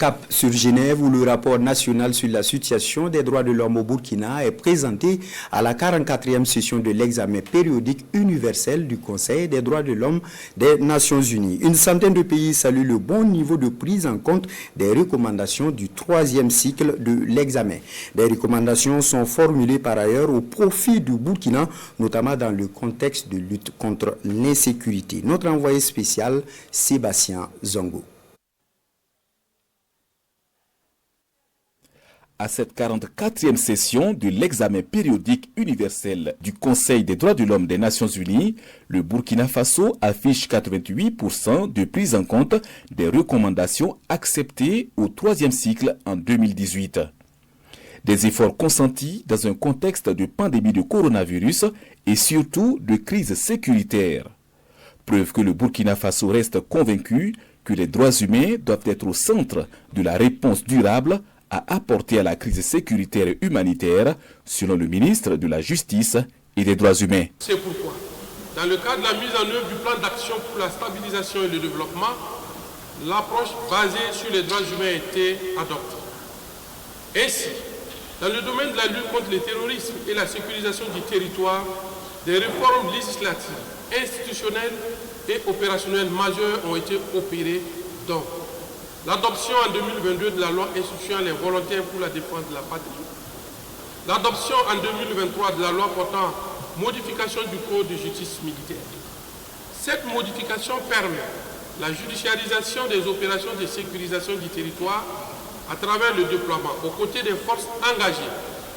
Cap sur Genève, où le rapport national sur la situation des droits de l'homme au Burkina est présenté à la 44e session de l'examen périodique universel du Conseil des droits de l'homme des Nations Unies. Une centaine de pays saluent le bon niveau de prise en compte des recommandations du 3e cycle de l'examen. Des recommandations sont formulées par ailleurs au profit du Burkina, notamment dans le contexte de lutte contre l'insécurité. Notre envoyé spécial, Sébastien Zongo. À cette 44e session de l'examen périodique universel du Conseil des droits de l'homme des Nations Unies, le Burkina Faso affiche 88% de prise en compte des recommandations acceptées au 3e cycle en 2018. Des efforts consentis dans un contexte de pandémie de coronavirus et surtout de crise sécuritaire. Preuve que le Burkina Faso reste convaincu que les droits humains doivent être au centre de la réponse durable à apporter à la crise sécuritaire et humanitaire, selon le ministre de la Justice et des Droits humains. C'est pourquoi, dans le cadre de la mise en œuvre du plan d'action pour la stabilisation et le développement, l'approche basée sur les droits humains a été adoptée. Ainsi, dans le domaine de la lutte contre le terrorisme et la sécurisation du territoire, des réformes législatives, institutionnelles et opérationnelles majeures ont été opérées, dont l'adoption en 2022 de la loi instituant les volontaires pour la défense de la patrie, l'adoption en 2023 de la loi portant modification du code de justice militaire. Cette modification permet la judiciarisation des opérations de sécurisation du territoire à travers le déploiement, aux côtés des forces engagées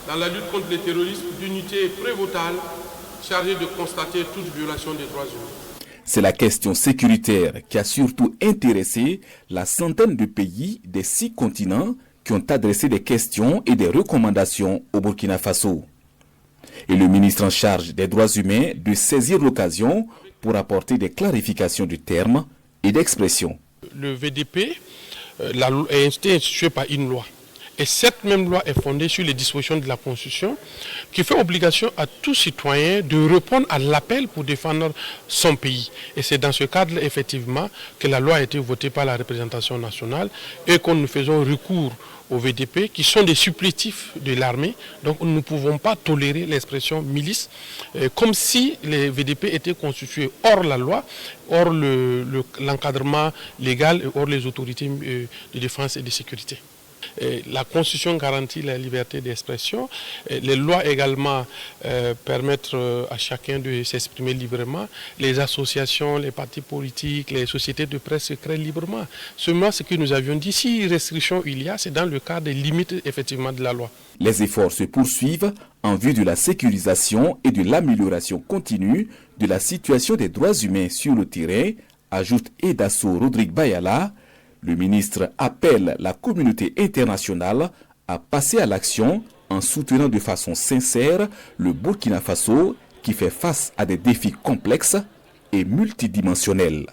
dans la lutte contre le terrorisme, d'unités prévôtales chargées de constater toute violation des droits humains. C'est la question sécuritaire qui a surtout intéressé la centaine de pays des 6 continents qui ont adressé des questions et des recommandations au Burkina Faso. Et le ministre en charge des droits humains de saisir l'occasion pour apporter des clarifications de termes et d'expressions. Le VDP est institué par une loi. Et cette même loi est fondée sur les dispositions de la Constitution qui fait obligation à tout citoyen de répondre à l'appel pour défendre son pays. Et c'est dans ce cadre, effectivement, que la loi a été votée par la représentation nationale et que nous faisons recours aux VDP qui sont des supplétifs de l'armée. Donc nous ne pouvons pas tolérer l'expression milice comme si les VDP étaient constitués hors la loi, hors l'encadrement légal et hors les autorités de défense et de sécurité. La Constitution garantit la liberté d'expression. Les lois également permettent à chacun de s'exprimer librement. Les associations, les partis politiques, les sociétés de presse se créent librement. Seulement, ce que nous avions dit, si restriction il y a, c'est dans le cadre des limites effectivement de la loi. Les efforts se poursuivent en vue de la sécurisation et de l'amélioration continue de la situation des droits humains sur le terrain, ajoute Edasso Rodrigue Bayala. Le ministre appelle la communauté internationale à passer à l'action en soutenant de façon sincère le Burkina Faso qui fait face à des défis complexes et multidimensionnels.